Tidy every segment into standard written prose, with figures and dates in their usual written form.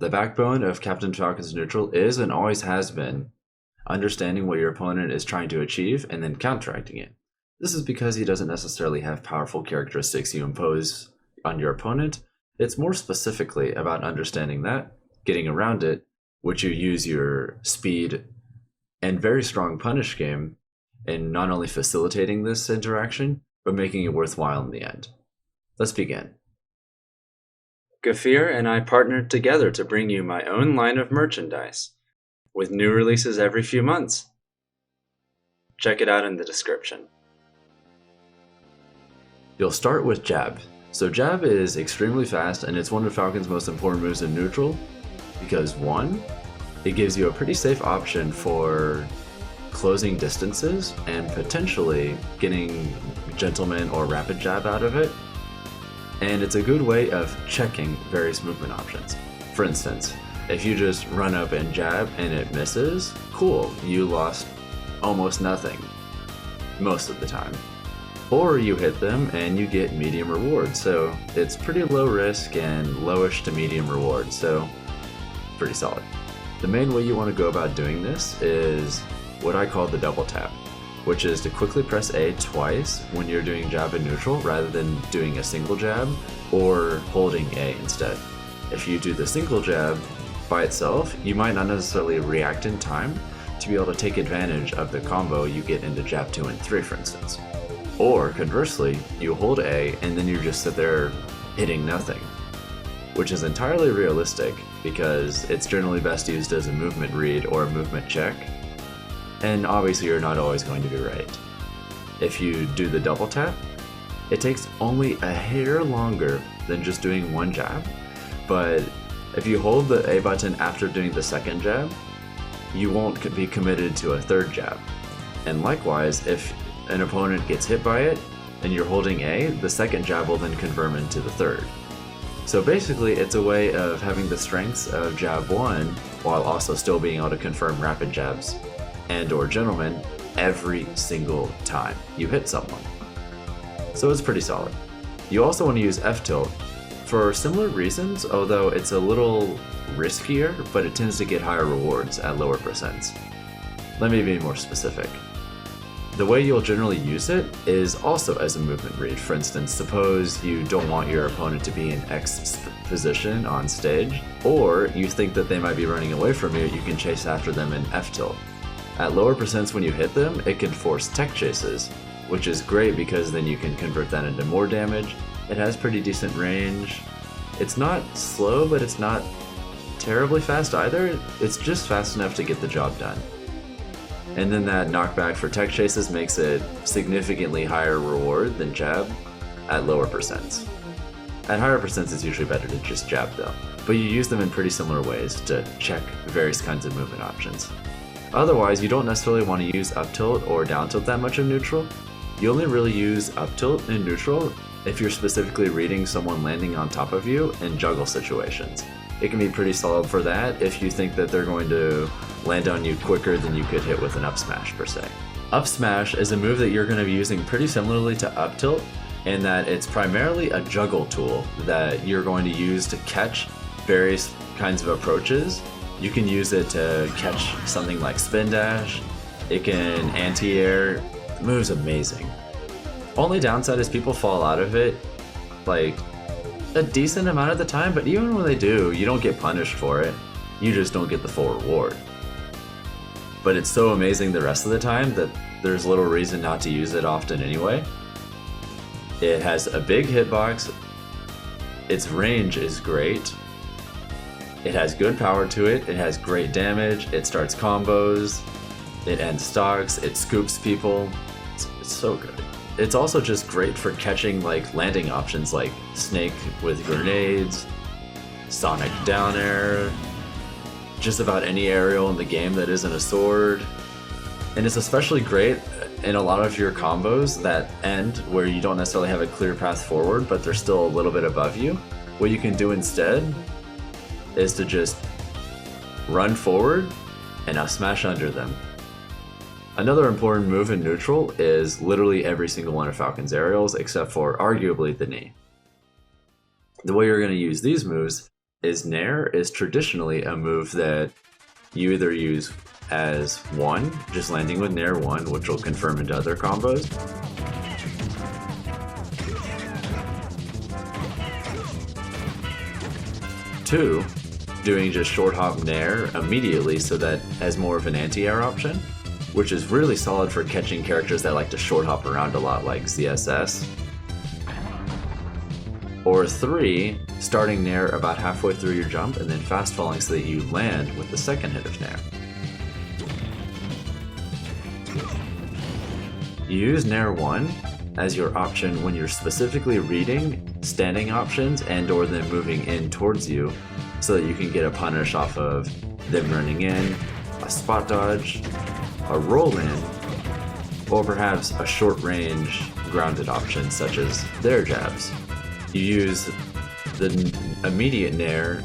The backbone of Captain Falcon's neutral is and always has been understanding what your opponent is trying to achieve and then counteracting it. This is because he doesn't necessarily have powerful characteristics you impose on your opponent. It's more specifically about understanding that, getting around it, which you use your speed and very strong punish game in not only facilitating this interaction, but making it worthwhile in the end. Let's begin. Gafir and I partnered together to bring you my own line of merchandise, with new releases every few months. Check it out in the description. You'll start with Jab. So Jab is extremely fast, and it's one of Falcon's most important moves in neutral, because 1, it gives you a pretty safe option for closing distances and potentially getting Gentleman or Rapid Jab out of it. And it's a good way of checking various movement options. For instance, if you just run up and jab and it misses, cool, you lost almost nothing most of the time. Or you hit them and you get medium reward, so it's pretty low risk and lowish to medium reward, so pretty solid. The main way you want to go about doing this is what I call the double tap, which is to quickly press A twice when you're doing jab in neutral rather than doing a single jab or holding A instead. If you do the single jab by itself, you might not necessarily react in time to be able to take advantage of the combo you get into jab 2 and 3, for instance. Or conversely, you hold A and then you just sit there hitting nothing, which is entirely realistic because it's generally best used as a movement read or a movement check, and obviously you're not always going to be right. If you do the double tap, it takes only a hair longer than just doing one jab, but if you hold the A button after doing the second jab, you won't be committed to a third jab. And likewise, if an opponent gets hit by it and you're holding A, the second jab will then confirm into the third. So basically it's a way of having the strengths of jab 1 while also still being able to confirm rapid jabs and or gentlemen every single time you hit someone. So it's pretty solid. You also want to use Ftilt for similar reasons, although it's a little riskier, but it tends to get higher rewards at lower percents. Let me be more specific. The way you'll generally use it is also as a movement read. For instance, suppose you don't want your opponent to be in X position on stage, or you think that they might be running away from you, you can chase after them in Ftilt. At lower percents when you hit them, it can force tech chases, which is great because then you can convert that into more damage. It has pretty decent range. It's not slow, but it's not terribly fast either. It's just fast enough to get the job done. And then that knockback for tech chases makes it significantly higher reward than jab at lower percents. At higher percents it's usually better to just jab though, but you use them in pretty similar ways to check various kinds of movement options. Otherwise, you don't necessarily want to use up tilt or down tilt that much in neutral. You only really use up tilt in neutral if you're specifically reading someone landing on top of you in juggle situations. It can be pretty solid for that if you think that they're going to land on you quicker than you could hit with an up smash per se. Up smash is a move that you're going to be using pretty similarly to up tilt in that it's primarily a juggle tool that you're going to use to catch various kinds of approaches. You can use it to catch something like spin dash, it can anti-air. The move's amazing. Only downside is people fall out of it like a decent amount of the time, but even when they do, you don't get punished for it. You just don't get the full reward. But it's so amazing the rest of the time that there's little reason not to use it often anyway. It has a big hitbox, its range is great, it has good power to it, it has great damage, it starts combos, it ends stocks, it scoops people, it's so good. It's also just great for catching like landing options like Snake with grenades, Sonic down air, just about any aerial in the game that isn't a sword. And it's especially great in a lot of your combos that end where you don't necessarily have a clear path forward, but they're still a little bit above you. What you can do instead is to just run forward and now smash under them. Another important move in neutral is literally every single one of Falcon's aerials except for arguably the knee. The way you're going to use these moves is Nair is traditionally a move that you either use as 1, just landing with Nair 1, which will confirm into other combos. 2, doing just short hop Nair immediately so that as more of an anti-air option, which is really solid for catching characters that like to short hop around a lot like ZSS. Or 3, starting Nair about halfway through your jump and then fast falling so that you land with the second hit of Nair. You use Nair 1 as your option when you're specifically reading standing options and or them moving in towards you so that you can get a punish off of them running in, a spot dodge, a roll in, or perhaps a short range grounded option such as their jabs. You use the immediate Nair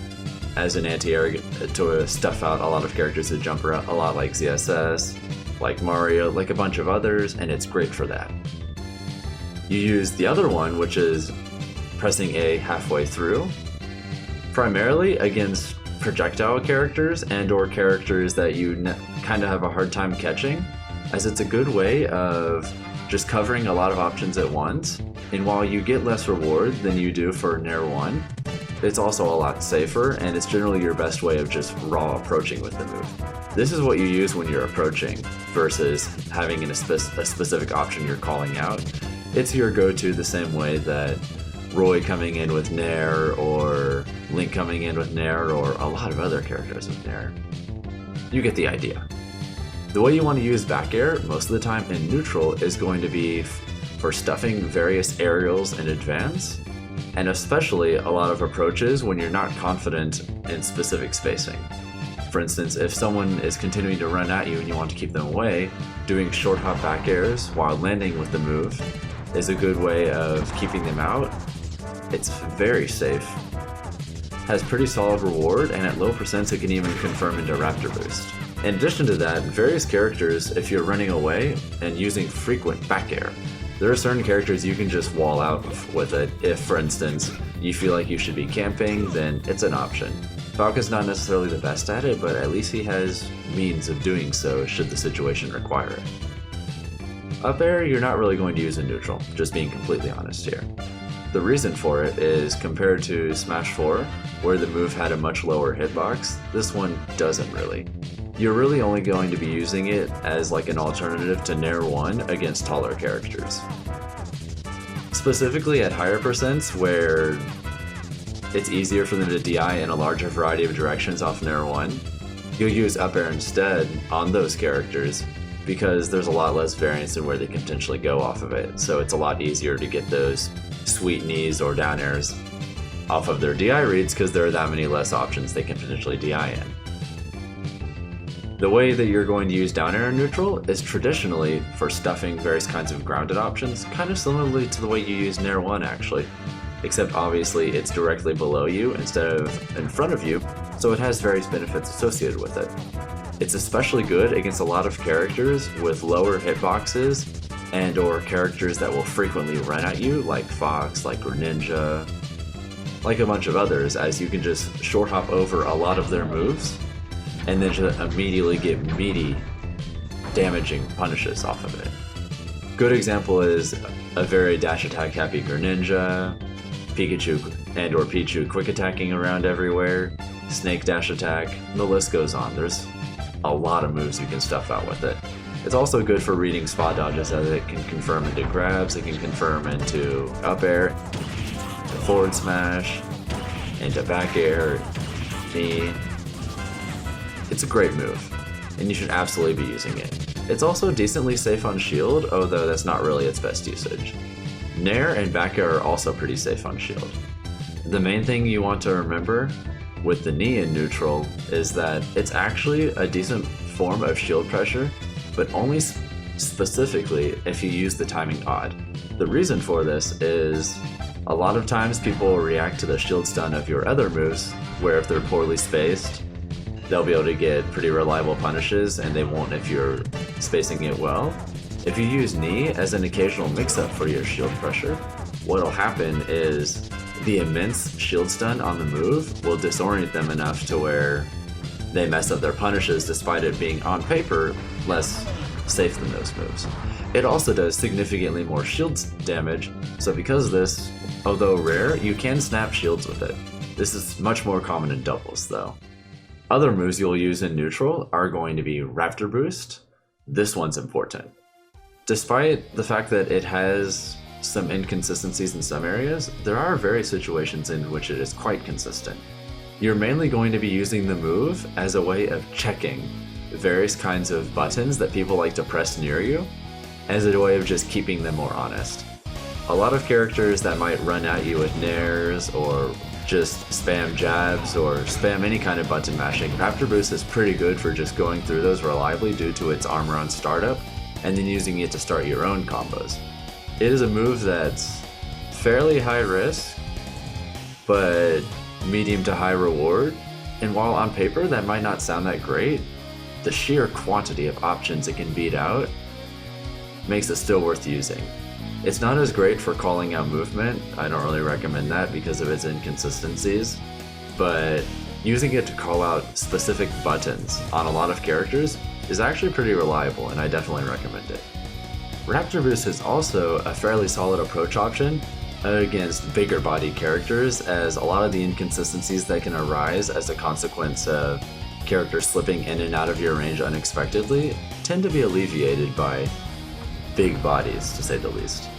as an anti-air to stuff out a lot of characters that jump around a lot like ZSS, like Mario, like a bunch of others, and it's great for that. You use the other one, which is pressing A halfway through, primarily against projectile characters and or characters that you kind of have a hard time catching, as it's a good way of just covering a lot of options at once, and while you get less reward than you do for Nair 1, it's also a lot safer, and it's generally your best way of just raw approaching with the move. This is what you use when you're approaching, versus having a specific option you're calling out. It's your go-to the same way that Roy coming in with Nair, or Link coming in with Nair, or a lot of other characters with Nair. You get the idea. The way you want to use back air most of the time in neutral is going to be for stuffing various aerials in advance, and especially a lot of approaches when you're not confident in specific spacing. For instance, if someone is continuing to run at you and you want to keep them away, doing short hop back airs while landing with the move is a good way of keeping them out. It's very safe, has pretty solid reward, and at low percents it can even confirm into Raptor Boost. In addition to that, various characters, if you're running away and using frequent back air, there are certain characters you can just wall out with it. If, for instance, you feel like you should be camping, then it's an option. Falcon's not necessarily the best at it, but at least he has means of doing so should the situation require it. Up air, you're not really going to use in neutral, just being completely honest here. The reason for it is compared to Smash 4, where the move had a much lower hitbox, this one doesn't really. You're really only going to be using it as like an alternative to Nair 1 against taller characters. Specifically at higher percents where it's easier for them to DI in a larger variety of directions off Nair 1, you'll use up air instead on those characters because there's a lot less variance in where they can potentially go off of it, so it's a lot easier to get those sweet knees or down airs off of their DI reads because there are that many less options they can potentially DI in. The way that you're going to use down air in neutral is traditionally for stuffing various kinds of grounded options, kind of similarly to the way you use Nair 1 actually, except obviously it's directly below you instead of in front of you, so it has various benefits associated with it. It's especially good against a lot of characters with lower hitboxes and or characters that will frequently run at you, like Fox, like Greninja, like a bunch of others, as you can just short hop over a lot of their moves and then just immediately get meaty, damaging punishes off of it. Good example is a very dash attack happy Greninja, Pikachu and or Pichu quick attacking around everywhere, Snake dash attack, the list goes on. There's a lot of moves you can stuff out with it. It's also good for reading spot dodges as it can confirm into grabs, it can confirm into up air, to forward smash, into back air, knee. It's a great move, and you should absolutely be using it. It's also decently safe on shield, although that's not really its best usage. Nair and back air are also pretty safe on shield. The main thing you want to remember with the knee in neutral is that it's actually a decent form of shield pressure, but only specifically if you use the timing odd. The reason for this is a lot of times people will react to the shield stun of your other moves, where if they're poorly spaced, they'll be able to get pretty reliable punishes and they won't if you're spacing it well. If you use knee as an occasional mix-up for your shield pressure, what'll happen is the immense shield stun on the move will disorient them enough to where they mess up their punishes despite it being on paper less safe than those moves. It also does significantly more shield damage, so because of this, although rare, you can snap shields with it. This is much more common in doubles though. Other moves you'll use in neutral are going to be Raptor Boost. This one's important. Despite the fact that it has some inconsistencies in some areas, there are various situations in which it is quite consistent. You're mainly going to be using the move as a way of checking various kinds of buttons that people like to press near you, as a way of just keeping them more honest. A lot of characters that might run at you with Nairs or just spam jabs or spam any kind of button mashing, Raptor Boost is pretty good for just going through those reliably due to its armor on startup, and then using it to start your own combos. It is a move that's fairly high risk, but medium to high reward, and while on paper that might not sound that great, the sheer quantity of options it can beat out makes it still worth using. It's not as great for calling out movement, I don't really recommend that because of its inconsistencies, but using it to call out specific buttons on a lot of characters is actually pretty reliable, and I definitely recommend it. Raptor Boost is also a fairly solid approach option against bigger bodied characters, as a lot of the inconsistencies that can arise as a consequence of characters slipping in and out of your range unexpectedly tend to be alleviated by big bodies, to say the least.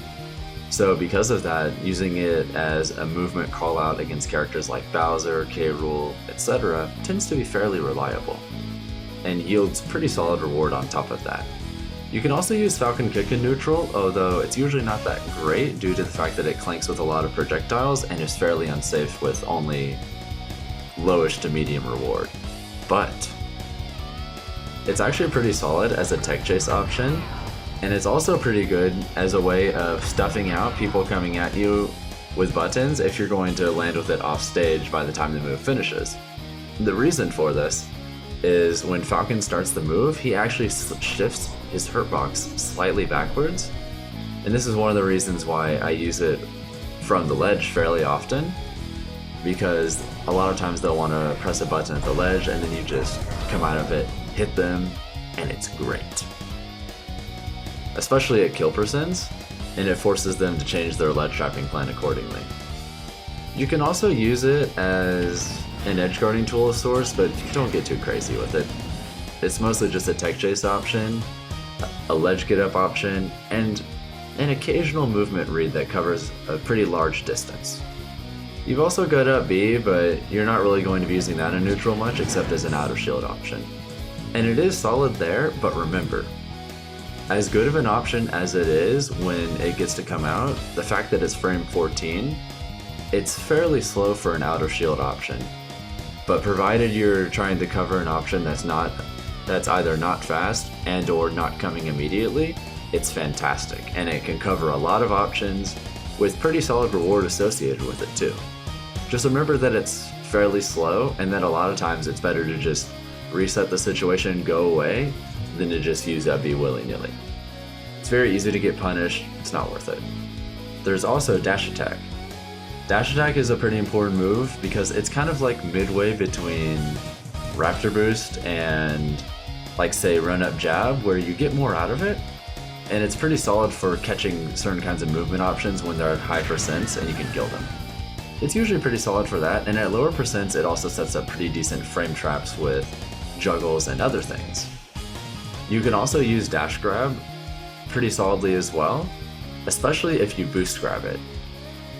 So because of that, using it as a movement call out against characters like Bowser, K. Rool, etc. tends to be fairly reliable, and yields pretty solid reward on top of that. You can also use Falcon Kick in neutral, although it's usually not that great due to the fact that it clanks with a lot of projectiles and is fairly unsafe with only lowish to medium reward. But it's actually pretty solid as a tech chase option, and it's also pretty good as a way of stuffing out people coming at you with buttons if you're going to land with it off stage by the time the move finishes. The reason for this is when Falcon starts the move, he actually shifts his hurt box slightly backwards, and this is one of the reasons why I use it from the ledge fairly often, because a lot of times they'll want to press a button at the ledge and then you just come out of it, hit them, and it's great. Especially at kill percents, and it forces them to change their ledge trapping plan accordingly. You can also use it as an edge guarding tool of sorts, but don't get too crazy with it. It's mostly just a tech chase option, a ledge get up option, and an occasional movement read that covers a pretty large distance. You've also got up B, but you're not really going to be using that in neutral much except as an out of shield option. And it is solid there, but remember, as good of an option as it is when it gets to come out, the fact that it's frame 14, it's fairly slow for an out of shield option. But provided you're trying to cover an option that's either not fast and or not coming immediately, it's fantastic, and it can cover a lot of options with pretty solid reward associated with it too. Just remember that it's fairly slow, and that a lot of times it's better to just reset the situation and go away than to just use up B willy-nilly. It's very easy to get punished, it's not worth it. There's also dash attack. Dash attack is a pretty important move because it's kind of like midway between Raptor Boost and, like, say, run up jab, where you get more out of it, and it's pretty solid for catching certain kinds of movement options when they're at high percents and you can kill them. It's usually pretty solid for that, and at lower percents it also sets up pretty decent frame traps with juggles and other things. You can also use dash grab pretty solidly as well, especially if you boost grab it.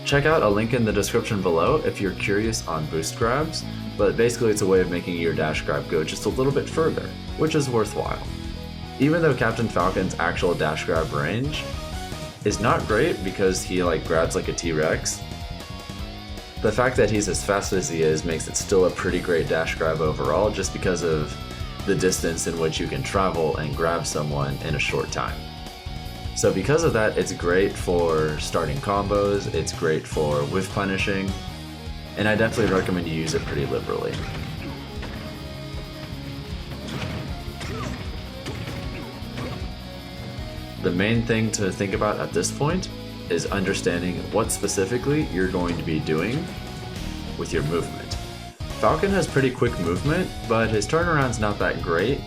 Check out a link in the description below if you're curious on boost grabs, but basically it's a way of making your dash grab go just a little bit further, which is worthwhile. Even though Captain Falcon's actual dash grab range is not great because he grabs like a T-Rex, the fact that he's as fast as he is makes it still a pretty great dash grab overall, just because of the distance in which you can travel and grab someone in a short time. So because of that, it's great for starting combos, it's great for whiff punishing, and I definitely recommend you use it pretty liberally. The main thing to think about at this point is understanding what specifically you're going to be doing with your movement. Falcon has pretty quick movement, but his turnaround's not that great,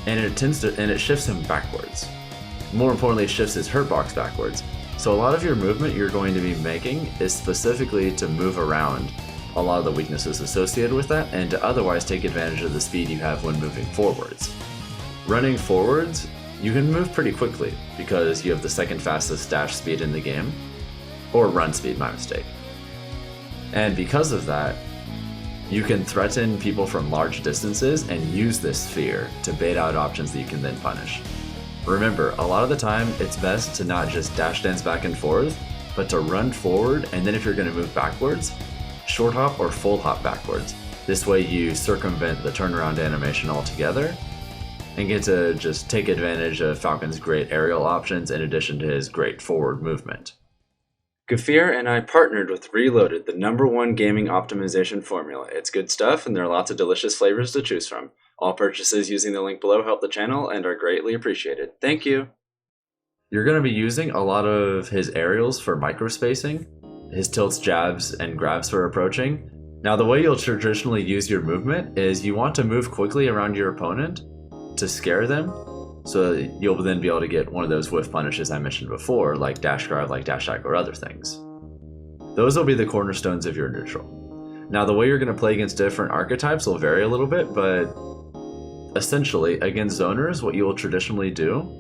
and it shifts him backwards. More importantly, it shifts his hurt box backwards. So a lot of your movement you're going to be making is specifically to move around a lot of the weaknesses associated with that, and to otherwise take advantage of the speed you have when moving forwards. Running forwards, you can move pretty quickly because you have the second fastest dash speed in the game, or run speed, my mistake. And because of that, you can threaten people from large distances and use this sphere to bait out options that you can then punish. Remember, a lot of the time it's best to not just dash dance back and forth, but to run forward, and then if you're going to move backwards, short hop or full hop backwards. This way you circumvent the turnaround animation altogether and get to just take advantage of Falcon's great aerial options in addition to his great forward movement. Gafir and I partnered with Reloaded, the #1 gaming optimization formula. It's good stuff and there are lots of delicious flavors to choose from. All purchases using the link below help the channel and are greatly appreciated. Thank you! You're going to be using a lot of his aerials for microspacing, his tilts, jabs, and grabs for approaching. Now the way you'll traditionally use your movement is you want to move quickly around your opponent to scare them, so that you'll then be able to get one of those whiff punishes I mentioned before, like dash grab, like dash attack, or other things. Those will be the cornerstones of your neutral. Now the way you're going to play against different archetypes will vary a little bit, but essentially against zoners, what you will traditionally do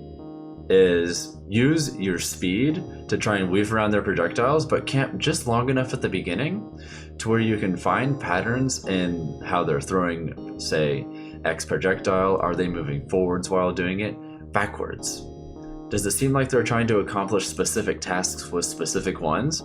is use your speed to try and weave around their projectiles, but camp just long enough at the beginning to where you can find patterns in how they're throwing, say, X projectile. Are they moving forwards while doing it? Backwards? Does it seem like they're trying to accomplish specific tasks with specific ones?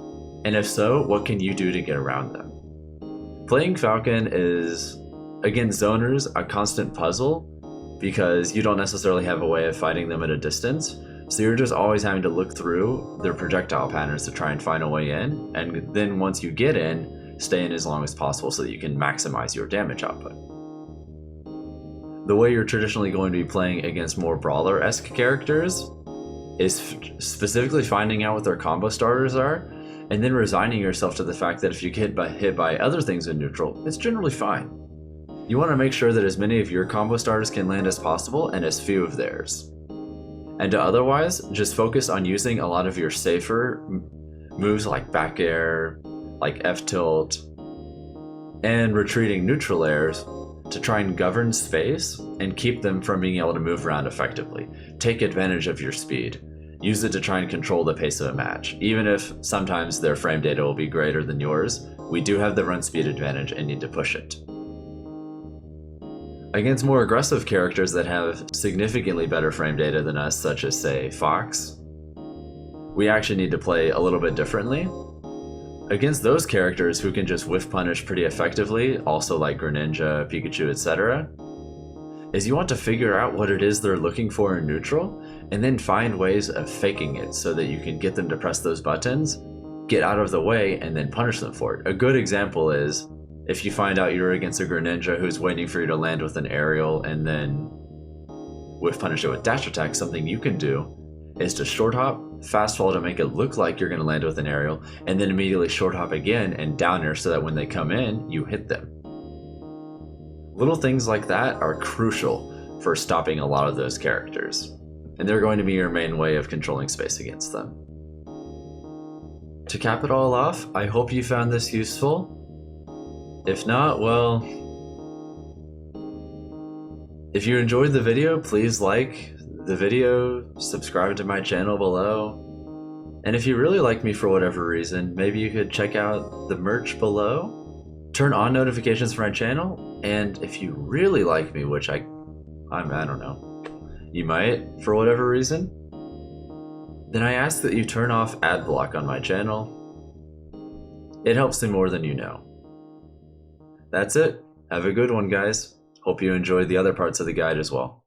And if so, what can you do to get around them? Playing Falcon is, against zoners, a constant puzzle because you don't necessarily have a way of fighting them at a distance, so you're just always having to look through their projectile patterns to try and find a way in, and then once you get in, stay in as long as possible so that you can maximize your damage output. The way you're traditionally going to be playing against more brawler-esque characters is specifically finding out what their combo starters are, and then resigning yourself to the fact that if you get hit by other things in neutral, it's generally fine. You want to make sure that as many of your combo starters can land as possible and as few of theirs. And to otherwise, just focus on using a lot of your safer moves like back air, like Ftilt, and retreating neutral airs to try and govern space and keep them from being able to move around effectively. Take advantage of your speed. Use it to try and control the pace of a match. Even if sometimes their frame data will be greater than yours, we do have the run speed advantage and need to push it. Against more aggressive characters that have significantly better frame data than us, such as, say, Fox, we actually need to play a little bit differently. Against those characters who can just whiff punish pretty effectively, also like Greninja, Pikachu, etc., is you want to figure out what it is they're looking for in neutral, and then find ways of faking it so that you can get them to press those buttons, get out of the way, and then punish them for it. A good example is, if you find out you're against a Greninja who's waiting for you to land with an aerial and then whiff punish it with dash attack, something you can do is to short hop, fast fall to make it look like you're going to land with an aerial, and then immediately short hop again and down air so that when they come in, you hit them. Little things like that are crucial for stopping a lot of those characters, and they're going to be your main way of controlling space against them. To cap it all off, I hope you found this useful. If not, well, if you enjoyed the video, please like the video, subscribe to my channel below, and if you really like me for whatever reason, maybe you could check out the merch below, turn on notifications for my channel, and if you really like me, which I don't know, you might for whatever reason, then I ask that you turn off ad block on my channel. It helps me more than you know. That's it. Have a good one, guys. Hope you enjoyed the other parts of the guide as well.